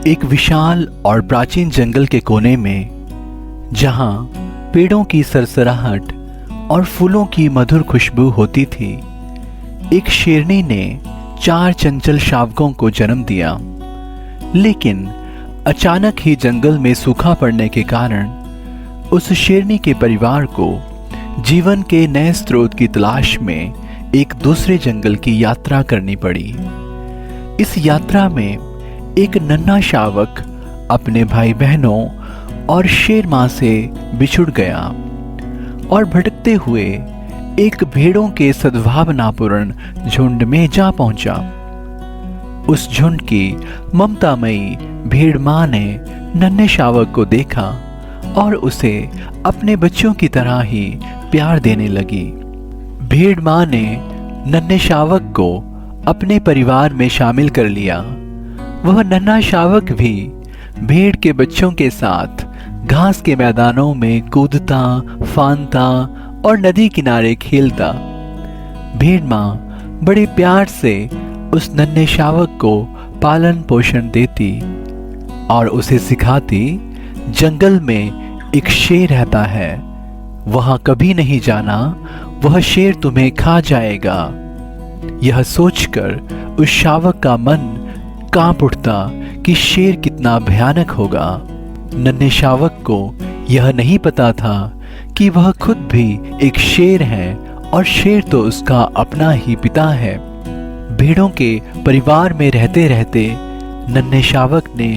एक विशाल और प्राचीन जंगल के कोने में, जहां पेड़ों की सरसराहट और फूलों की मधुर खुशबू होती थी, एक शेरनी ने 4 चंचल शावकों को जन्म दिया। लेकिन अचानक ही जंगल में सूखा पड़ने के कारण उस शेरनी के परिवार को जीवन के नए स्रोत की तलाश में एक दूसरे जंगल की यात्रा करनी पड़ी। इस यात्रा में एक नन्हा शावक अपने भाई बहनों और शेर मां से बिछुड़ गया और भटकते हुए एक भेड़ों के सद्भावनापूर्ण झुंड में जा पहुंचा। उस झुंड की ममतामयी भेड़ मां ने नन्हे शावक को देखा और उसे अपने बच्चों की तरह ही प्यार देने लगी। भेड़ मां ने नन्हे शावक को अपने परिवार में शामिल कर लिया। वह नन्हा शावक भी भेड़ के बच्चों के साथ घास के मैदानों में कूदता, फांदता और नदी किनारे खेलता। भेड़ मां बड़े प्यार से उस नन्हे शावक को पालन पोषण देती और उसे सिखाती, जंगल में एक शेर रहता है, वहां कभी नहीं जाना, वह शेर तुम्हें खा जाएगा। यह सोचकर उस शावक का मन कांप उठता कि शेर कितना भयानक होगा। नन्हे शावक को यह नहीं पता था कि वह खुद भी एक शेर है और शेर तो उसका अपना ही पिता है। भेड़ों के परिवार में रहते रहते नन्हे शावक ने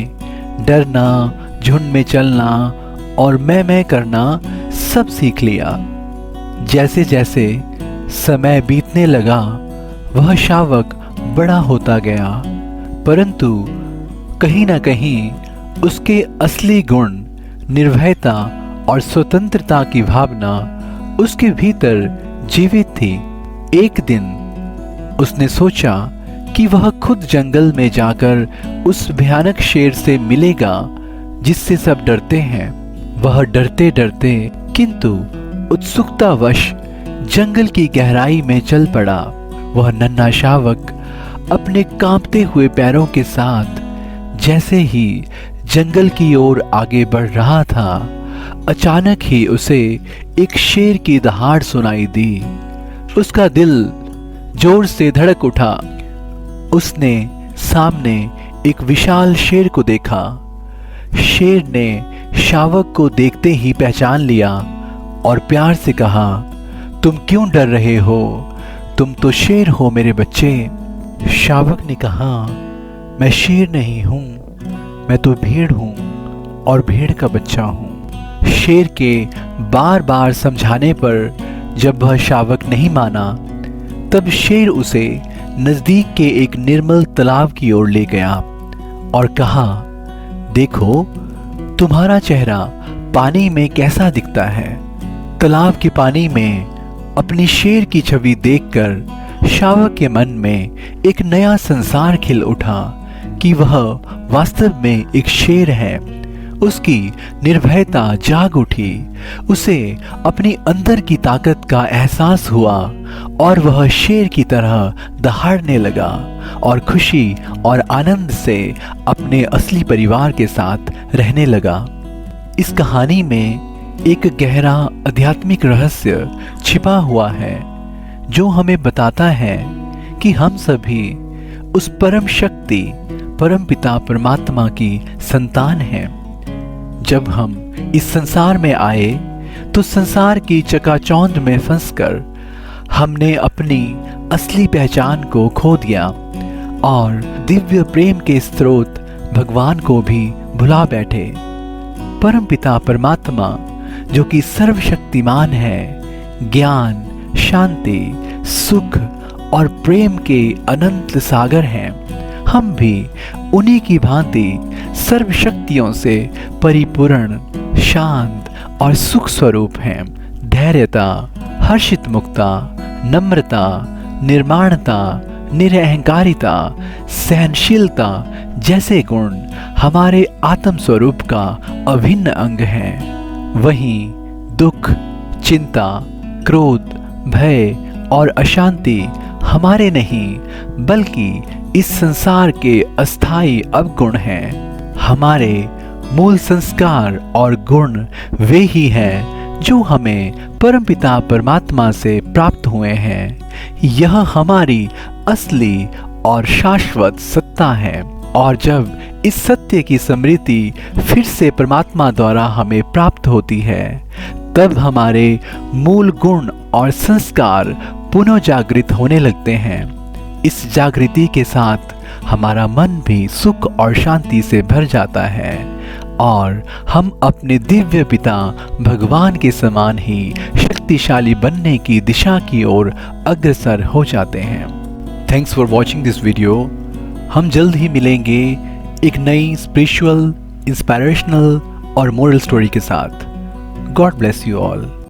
डरना, झुंड में चलना और मैं करना सब सीख लिया। जैसे जैसे समय बीतने लगा, वह शावक बड़ा होता गया, परंतु कहीं ना कहीं उसके असली गुण, निर्भयता और स्वतंत्रता की भावना उसके भीतर जीवित थी। एक दिन उसने सोचा कि वह खुद जंगल में जाकर उस भयानक शेर से मिलेगा जिससे सब डरते हैं। वह डरते डरते किंतु उत्सुकतावश जंगल की गहराई में चल पड़ा। वह नन्हा शावक अपने कांपते हुए पैरों के साथ जैसे ही जंगल की ओर आगे बढ़ रहा था, अचानक ही उसे एक शेर की दहाड़ सुनाई दी। उसका दिल जोर से धड़क उठा। उसने सामने एक विशाल शेर को देखा। शेर ने शावक को देखते ही पहचान लिया और प्यार से कहा, तुम क्यों डर रहे हो? तुम तो शेर हो मेरे बच्चे। शावक ने कहा, मैं शेर नहीं हूं, मैं तो भेड़ हूं और भेड़ का बच्चा हूं। शेर के बार बार समझाने पर जब वह शावक नहीं माना, तब शेर उसे नजदीक के एक निर्मल तालाब की ओर ले गया और कहा, देखो तुम्हारा चेहरा पानी में कैसा दिखता है। तालाब के पानी में अपनी शेर की छवि देखकर शावक के मन में एक नया संसार खिल उठा कि वह वास्तव में एक शेर है। उसकी निर्भयता जाग उठी। उसे अपनी अंदर की ताकत का एहसास हुआ और वह शेर की तरह दहाड़ने लगा और खुशी और आनंद से अपने असली परिवार के साथ रहने लगा। इस कहानी में एक गहरा आध्यात्मिक रहस्य छिपा हुआ है जो हमें बताता है कि हम सभी उस परम शक्ति, परम पिता परमात्मा की संतान हैं। जब हम इस संसार में आए तो संसार की चकाचौंध में फंसकर हमने अपनी असली पहचान को खो दिया और दिव्य प्रेम के स्रोत भगवान को भी भुला बैठे। परम पिता परमात्मा जो कि सर्वशक्तिमान है, ज्ञान, शांति, सुख और प्रेम के अनंत सागर हैं। हम भी उन्हीं की भांति सर्व शक्तियों से परिपूर्ण, शांत और सुख स्वरूप हैं। धैर्यता, हर्षित मुक्ता, नम्रता, निर्माणता, निरअहंकारिता, सहनशीलता जैसे गुण हमारे आत्म स्वरूप का अभिन्न अंग हैं। वहीं दुख, चिंता, क्रोध, भय और अशांति हमारे नहीं बल्कि इस संसार के अस्थायी अवगुण हैं। हमारे मूल संस्कार और गुण वे ही हैं जो हमें परमपिता परमात्मा से प्राप्त हुए हैं। यह हमारी असली और शाश्वत सत्ता है, और जब इस सत्य की स्मृति फिर से परमात्मा द्वारा हमें प्राप्त होती है, तब हमारे मूल गुण और संस्कार पुनः जागृत होने लगते हैं। इस जागृति के साथ हमारा मन भी सुख और शांति से भर जाता है, और हम अपने दिव्य पिता भगवान के समान ही शक्तिशाली बनने की दिशा की ओर अग्रसर हो जाते हैं। Thanks for watching this video. हम जल्द ही मिलेंगे एक नई स्पिरिचुअल, इंस्पिरेशनल और मोरल स्टोरी के साथ। God bless you all.